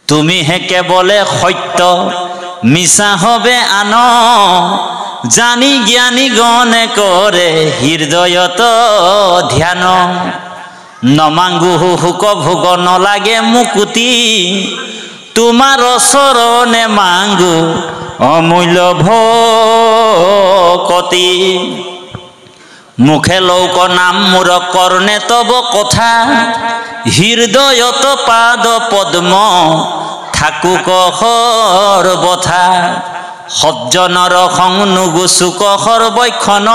তুমিহে কেৱলে সত্য মিছা হবে আন জানি জ্ঞানী গণে কৰে হৃদয়ত ধ্যান নমাঙ্গু হুক ভোগ নলাগে মুকুতি তোমাৰ চৰণে মাঙ্গু অমূল্য ভকতি মুখে লৌক নাম মোৰ কৰ্ণে তব কথা হৃদয়ত পাদ পদ্ম থাকুক সৰ্বথা সজ্জনৰ সং নুগুচুক সৰ্বক্ষণ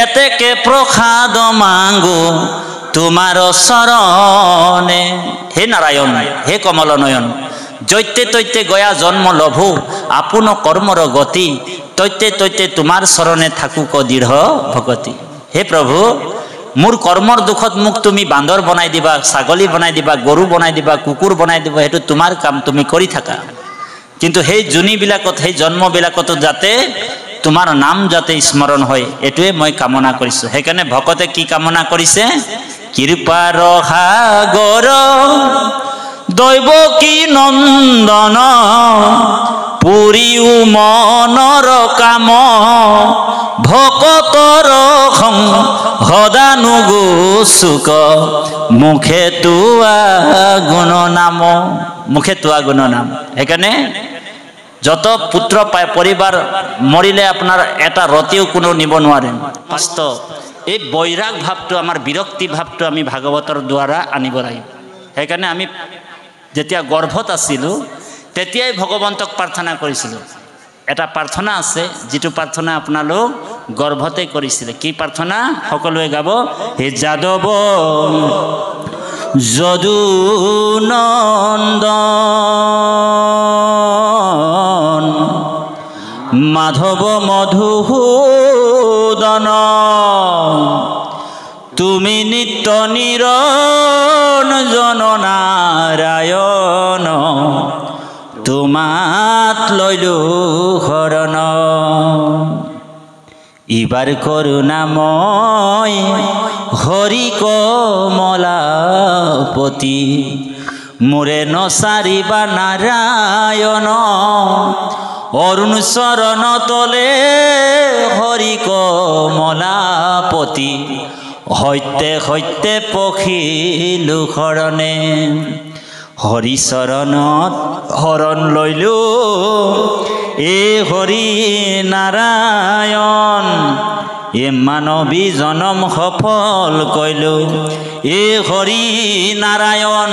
এতেকে প্ৰসাদ মাঙ্গু তোমাৰ চৰণে। হে নাৰায়ণ হে কমল নয়ন জৈতে তৈতে গয়া জন্ম লভু আপোন কৰ্মৰ গতি তৈতে তৈতে তোমাৰ চৰণে থাকুক দৃঢ় ভকতি। হে প্ৰভু মোৰ কৰ্মৰ দুখত মোক তুমি বান্দৰ বনাই দিবা, ছাগলী বনাই দিবা, গৰু বনাই দিবা, কুকুৰ বনাই দিবা, সেইটো তোমাৰ কাম, তুমি কৰি থাকা। কিন্তু সেই জুনিবিলাকত সেই জন্মবিলাকতো যাতে তোমাৰ নাম যাতে স্মৰণ হয় এইটোৱে মই কামনা কৰিছোঁ। সেইকাৰণে ভকতে কি কামনা কৰিছে? কৃপাৰ সাগৰ দৈৱকী নন্দন পুৰিও মনৰ কাম ভকতৰ সদানুগুচুক মুখে তোৱা গুণ নাম, মুখে তোৱা গুণ নাম। সেইকাৰণে যত পুত্ৰ পায় পৰিবাৰ মৰিলে আপোনাৰ এটা ৰতিও কোনো নিব নোৱাৰে। বাস্তৱ এই বৈৰাগ ভাৱটো আমাৰ বিৰক্তি ভাৱটো আমি ভাগৱতৰ দ্বাৰা আনিব লাগিব। সেইকাৰণে আমি যেতিয়া গৰ্ভত আছিলোঁ তেতিয়াই ভগৱন্তক প্ৰাৰ্থনা কৰিছিলোঁ। এটা প্ৰাৰ্থনা আছে যিটো প্ৰাৰ্থনা আপোনালোক গৰ্ভতে কৰিছিলে। কি প্ৰাৰ্থনা? সকলোৱে গাব। হে যাদৱ যদুনন্দন মাধৱ মধুসূদন তুমি নিত্য নিৰঞ্জন নাৰায়ণ তোমাত লৈলো শৰণ। ইবাৰ কৰুণাময় হৰি কমলাপতি মোৰে নচাৰিবা নাৰায়ণ অৰুণ চৰণ তলে হৰি কমলাপতি সত্যে সত্যে পখিলু শৰণে হৰি চৰণত শৰণ লৈলো এ হৰি নাৰায়ণ এ মানৱী জনম সফল কৈলো এ হৰি নাৰায়ণ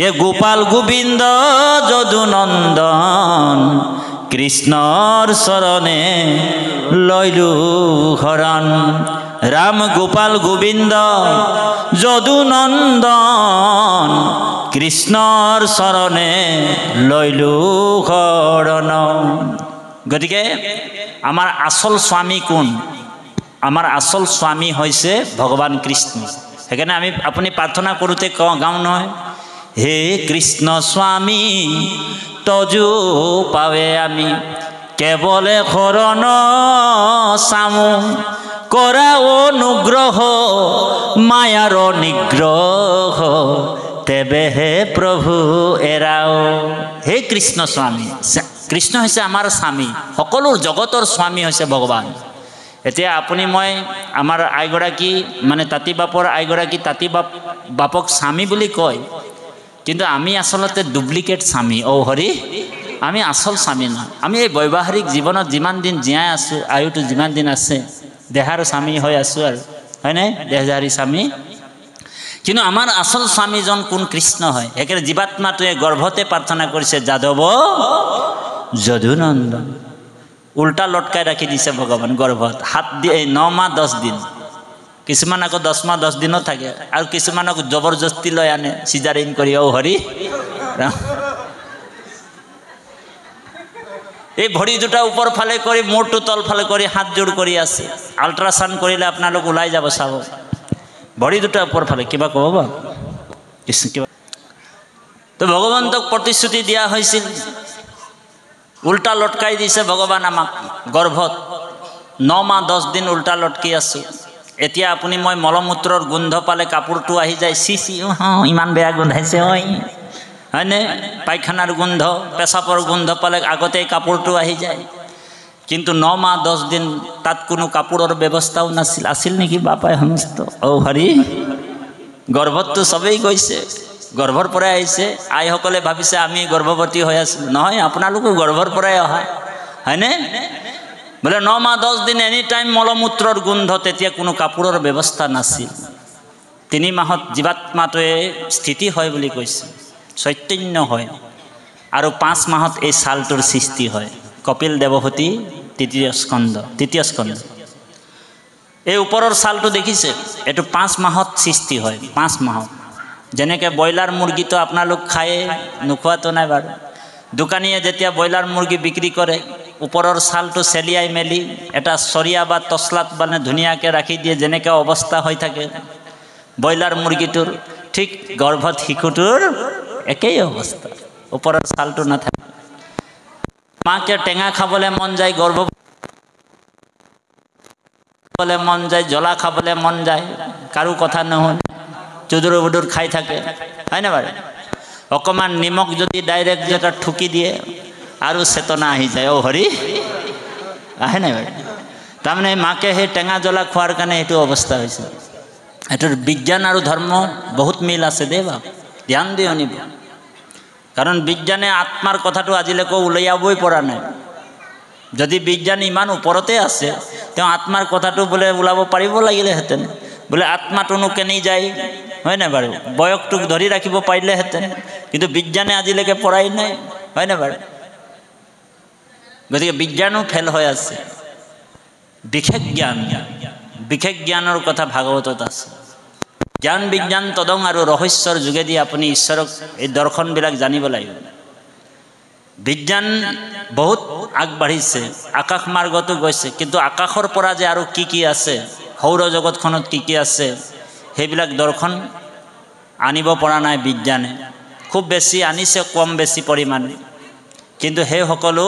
এ গোপাল গোবিন্দ যদুনন্দন কৃষ্ণৰ চৰণে লৈলো শৰণ। ৰাম গোপাল গোবিন্দ যদুনন্দন কৃষ্ণৰ চৰণে লৈলো শৰণ। গতিকে আমাৰ আচল স্বামী কোন? আমাৰ আচল স্বামী হৈছে ভগৱান কৃষ্ণ। সেইকাৰণে আমি আপুনি প্ৰাৰ্থনা কৰোঁতে গাওঁ নহয়, হে কৃষ্ণ স্বামী তজু পাৱে আমি কেৱলে শৰণ চামো কৰা অনুগ্ৰহ মায়াৰ নিগ্ৰহ তেবেহে প্ৰভু এৰাও। হে কৃষ্ণ স্বামী, কৃষ্ণ হৈছে আমাৰ স্বামী, সকলো জগতৰ স্বামী হৈছে ভগৱান। এতিয়া আপুনি মই আমাৰ আইগৰাকী মানে তাঁতী বাপৰ আইগৰাকী তাঁতী বাপক স্বামী বুলি কয়, কিন্তু আমি আচলতে ডুপ্লিকেট স্বামী। ঔ হৰি, আমি আচল স্বামী নহয়। আমি এই বৈবাহিক জীৱনত যিমান দিন জীয়াই আছোঁ, আয়ুটো যিমান দিন আছে, দেহাৰ স্বামী হৈ আছোঁ আৰু, হয়নে? দেহধাৰী স্বামী। কিন্তু আমাৰ আচল স্বামীজন কোন? কৃষ্ণ হয়। সেইকাৰণে জীৱাত্মাটোৱে গৰ্ভতে প্ৰাৰ্থনা কৰিছে যাদৱ যদুনন্দন। উল্টা লটকাই ৰাখি দিছে ভগৱান গৰ্ভত 9 মাহ 10 দিন। কিছুমান আকৌ 10 মাহ 10 দিনো থাকে, আৰু কিছুমানক জবৰদস্তি লৈ আনে চিজাৰিন কৰি। ঔ হৰি, এই ভৰি দুটা ওপৰ ফালে কৰি মূৰটো তল ফালে কৰি হাত জোৰ কৰি আছে। আল্ট্ৰাচাউণ্ড কৰিলে আপোনালোক ওলাই যাব, চাব। ভৰি দুটা ওপৰ ফালে কিবা ক'ব বা কিবা। তো ভগৱন্তক প্ৰতিশ্ৰুতি দিয়া হৈছিল, উল্টা লটকাই দিছে ভগৱান আমাক গৰ্ভত। 9 মাহ 10 দিন উল্টা লটকি আছোঁ। এতিয়া আপুনি মই মলমূত্ৰৰ গোন্ধ পালে কাপোৰটো আহি যায়, চি চি ইমান বেয়া গোন্ধাইছে, ঐ হয়নে? পায়খানাৰ গোন্ধ, পেচাবৰ গোন্ধ পালে আগতেই কাপোৰটো আহি যায়। কিন্তু 9 মাহ 10 দিন তাত কোনো কাপোৰৰ ব্যৱস্থাও নাছিল। আছিল নেকি বাপাই সমস্ত? হৰি, গৰ্ভততো চবেই গৈছে, গৰ্ভৰ পৰাই আহিছে। আইসকলে ভাবিছে আমি গৰ্ভৱতী হৈ আছোঁ। নহয়, আপোনালোকো গৰ্ভৰ পৰাই অহা, হয়নে? বোলে 9 মাহ 10 দিন এনি টাইম মলমূত্ৰৰ গোন্ধ, তেতিয়া কোনো কাপোৰৰ ব্যৱস্থা নাছিল। 3 মাহত জীৱাত্মাটোৱে স্থিতি হয় বুলি কৈছে, চৈতন্য হয়। আৰু 5 মাহত এই ছালটোৰ সৃষ্টি হয়। কপিল দেৱহূতি তৃতীয় স্কন্ধ। এই ওপৰৰ ছালটো দেখিছে, এইটো 5 মাহত সৃষ্টি হয়। 5 মাহত। যেনেকৈ ব্ৰইলাৰ মুৰ্গীটো আপোনালোক খায়ে, নোখোৱাটো নাই বাৰু। দোকানীয়ে যেতিয়া ব্ৰইলাৰ মুৰ্গী বিক্ৰী কৰে, ওপৰৰ ছালটো চেলিয়াই মেলি এটা চৰিয়া বা তছলাত মানে ধুনীয়াকৈ ৰাখি দিয়ে, যেনেকৈ অৱস্থা হৈ থাকে ব্ৰইলাৰ মুৰ্গীটোৰ, ঠিক গৰ্ভত শিশুটোৰ একেই অৱস্থা, ওপৰৰ ছালটো নাথাকে। মাকে টেঙা খাবলৈ মন যায়, গৰ্ভ খাবলৈ মন যায়, জ্বলা খাবলৈ মন যায়, কাৰো কথা নুশুনে, চুদুৰ বুদুৰ খাই থাকে, হয়নে বাৰু? অকণমান নিমখ যদি ডাইৰেক্ট যেটা ঠুকি দিয়ে আৰু চেতনা আহি যায়। হৰি, আহে নাই বাৰু? তাৰমানে মাকে সেই টেঙা জ্বলা খোৱাৰ কাৰণে এইটো অৱস্থা হৈছে। এইটোৰ বিজ্ঞান আৰু ধৰ্ম বহুত মিল আছে দেই বাপ, ধ্যান দি শুনিব। কাৰণ বিজ্ঞানে আত্মাৰ কথাটো আজিলৈকে উলিয়াবই পৰা নাই। যদি বিজ্ঞান ইমান ওপৰতে আছে, তেওঁ আত্মাৰ কথাটো বোলে ওলাব পাৰিব লাগিলেহেঁতেন। বোলে আত্মাটোনো কেনি যায়, হয় নাই বাৰু? বয়সটোক ধৰি ৰাখিব পাৰিলেহেঁতেন, কিন্তু বিজ্ঞানে আজিলৈকে পৰাই নাই, হয় নাই বাৰু? গতিকে বিজ্ঞানো ফেল হৈ আছে। বিশেষ জ্ঞানৰ কথা ভাগৱতত আছে। জ্ঞান বিজ্ঞান তদং, আৰু ৰহস্যৰ যোগেদি আপুনি ঈশ্বৰক এই দৰ্শনবিলাক জানিব লাগিব। বিজ্ঞান বহুত আগবাঢ়িছে, আকাশ মাৰ্গতো গৈছে, কিন্তু আকাশৰ পৰা যে আৰু কি আছে, সৌৰ জগতখনত কি আছে, সেইবিলাক দৰ্শন আনিব পৰা নাই বিজ্ঞানে। খুব বেছি আনিছে, কম বেছি পৰিমাণে। কিন্তু সেই সকলো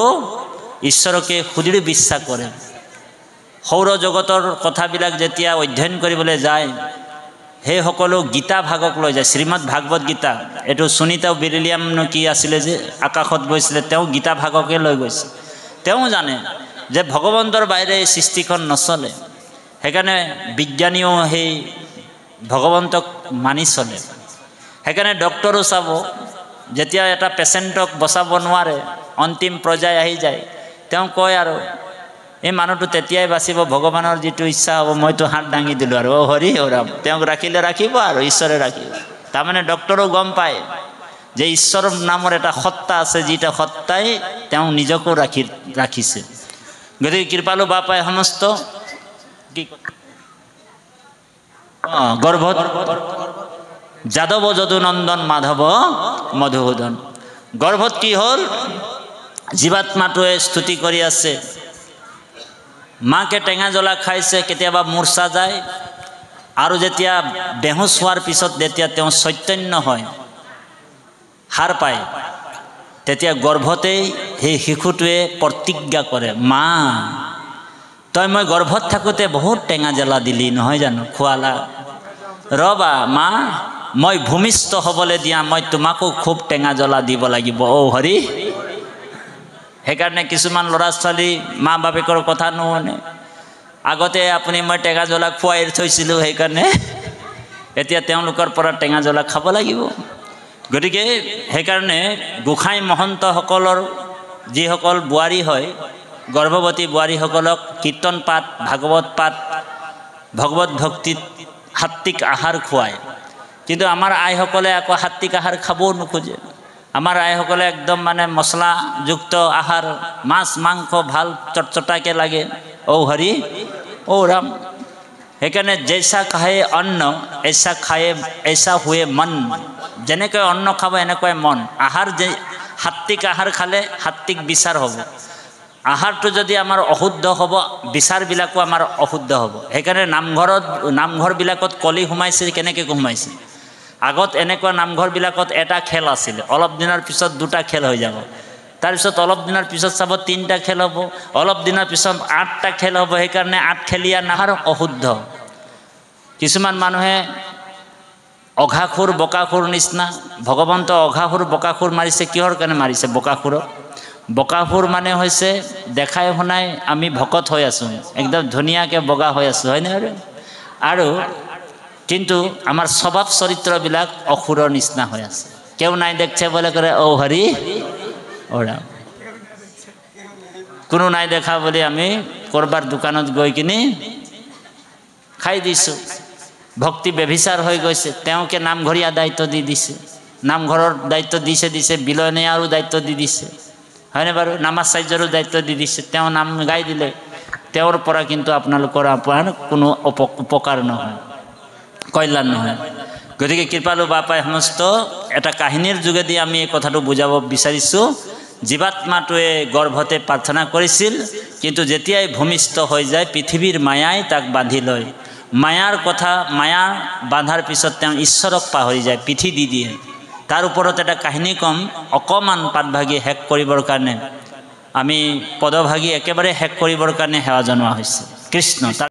ঈশ্বৰকে সুদৃঢ় বিশ্বাস কৰে। সৌৰ জগতৰ কথাবিলাক যেতিয়া অধ্যয়ন কৰিবলৈ যায়, সেই সকলো গীতা ভাগক লৈ যায়। শ্ৰীমদ ভাগৱত গীতা, এইটো সুনীতা বিলিয়ামনো কি আছিলে যে আকাশত গৈছিলে, তেওঁ গীতা ভাগকে লৈ গৈছে। তেওঁ জানে যে ভগৱন্তৰ বাহিৰে এই সৃষ্টিখন নচলে। সেইকাৰণে বিজ্ঞানীও সেই ভগৱন্তক মানি চলে। সেইকাৰণে ডক্টৰো চাব, যেতিয়া এটা পেচেণ্টক বচাব নোৱাৰে, অন্তিম পৰ্যায় আহি যায়, তেওঁ কয় আৰু এই মানুহটো তেতিয়াই বাচিব ভগৱানৰ যিটো ইচ্ছা হ'ব, মইতো হাত দাঙি দিলোঁ আৰু হৰি ৰাম, তেওঁক ৰাখিলে ৰাখিব আৰু ঈশ্বৰে ৰাখিব। তাৰমানে ডক্টৰো গম পায় যে ঈশ্বৰৰ নামৰ এটা সত্তা আছে, যিটা সত্তাই তেওঁ নিজকো ৰাখিছে। গতিকে কৃপালু বাপাই সমস্ত কি গৰ্ভত যাদৱ যদুনন্দন মাধৱ মধুসূদন। গৰ্ভত কি হ'ল? জীৱাত্মাটোৱে স্তুতি কৰি আছে। মাকে টেঙা জ্বলা খাইছে, কেতিয়াবা মূৰ্ছা যায়, আৰু যেতিয়া বেহুচ হোৱাৰ পিছত যেতিয়া তেওঁ চৈতন্য হয়, সাৰ পায়, তেতিয়া গৰ্ভতেই সেই শিশুটোৱে প্ৰতিজ্ঞা কৰে, মা তই মই গৰ্ভত থাকোঁতে বহুত টেঙা জ্বলা দিলি নহয় জানো, খোৱালা, ৰবা মা মই ভূমিষ্ঠ হ'বলৈ দিয়া, মই তোমাকো খুব টেঙা জ্বলা দিব লাগিব। হৰি, সেইকাৰণে কিছুমান ল'ৰা ছোৱালী মা বাপেকৰ কথা নুশুনে। আগতে আপুনি মই টেঙা জ্বলা খুৱাই থৈছিলোঁ, সেইকাৰণে এতিয়া তেওঁলোকৰ পৰা টেঙা জ্বলা খাব লাগিব। গতিকে সেইকাৰণে গোসাঁই মহন্তসকলৰ যিসকল বোৱাৰী হয়, গৰ্ভৱতী বোৱাৰীসকলক কীৰ্তন পাঠ, ভাগৱত পাঠ, ভগৱত ভক্তিত সাত্বিক আহাৰ খুৱায়। কিন্তু আমাৰ আইসকলে আকৌ সাত্বিক আহাৰ খাবও নোখোজে। আমাৰ আইসকলে একদম মানে মছলাযুক্ত আহাৰ, মাছ মাংস ভাল চটচটাকৈ লাগে। হৰি, ৰাম। সেইকাৰণে জৈসা খায়ে অন্ন এইসা হুয়ে মন। যেনেকৈ অন্ন খাব এনেকৈ মন। আহাৰ যে সাত্বিক আহাৰ খালে সাত্বিক বিচাৰ হ'ব। আহাৰটো যদি আমাৰ অশুদ্ধ হ'ব, বিচাৰবিলাকো আমাৰ অশুদ্ধ হ'ব। সেইকাৰণে নামঘৰবিলাকত কলি সোমাইছে, কেনেকৈ সোমাইছে? আগত এনেকুৱা নামঘৰবিলাকত এটা খেল আছিলে, অলপ দিনৰ পিছত 2টা খেল হৈ যাব, তাৰপিছত অলপ দিনৰ পিছত চাব 3টা খেল হ'ব, অলপ দিনৰ পিছত 8টা খেল হ'ব। সেইকাৰণে 8 খেলীয়া নাহাৰ অশুদ্ধ। কিছুমান মানুহে অঘাসুৰ বকাসুৰ নিচিনা। ভগৱন্ত অঘাসুৰ বকাসুৰ মাৰিছে, কিহৰ কাৰণে মাৰিছে বকাসুৰক? বকাসুৰ মানে হৈছে দেখাই শুনাই আমি ভকত হৈ আছোঁ, একদম ধুনীয়াকৈ বগা হৈ আছোঁ, হয়নে? আৰু কিন্তু আমাৰ স্বভাৱ চৰিত্ৰবিলাক অসুৰৰ নিচিনা হৈ আছে। কেউ নাই দেখছে বলে কৰে ও হৰি ওৰা, কোনো নাই দেখা বুলি আমি কৰবাৰ দোকানত গৈ কিনি খাই দিছোঁ। ভক্তি ব্যভিচাৰ হৈ গৈছে। তেওঁকে নামঘৰীয়া দায়িত্ব দি দিছে, নামঘৰৰ দায়িত্ব দিছে, বিলনীয়াৰো দায়িত্ব দি দিছে, হয়নে বাৰু? নামাচাৰ্যৰো দায়িত্ব দি দিছে। তেওঁ নাম গাই দিলে, তেওঁৰ পৰা কিন্তু আপোনালোকৰ কোনো উপকাৰ নহয়, কল্যাণ নহয়। গতিকে কৃপালু বাপাই সমস্ত এটা কাহিনীৰ যোগেদি আমি এই কথাটো বুজাব বিচাৰিছোঁ। জীৱাত্মাটোৱে গৰ্ভতে প্ৰাৰ্থনা কৰিছিল, কিন্তু যেতিয়াই ভূমিষ্ঠ হৈ যায় পৃথিৱীৰ মায়াই তাক বান্ধি লয়। মায়াৰ কথা, মায়া বান্ধাৰ পিছত তেওঁ ঈশ্বৰক পাহৰি যায়, পিঠি দি দিয়ে। তাৰ ওপৰত এটা কাহিনী ক'ম, অকণমান পাতভাগি শেষ কৰিবৰ কাৰণে, আমি পদভাগি একেবাৰে শেষ কৰিবৰ কাৰণে সেৱা জনোৱা হৈছে। কৃষ্ণ।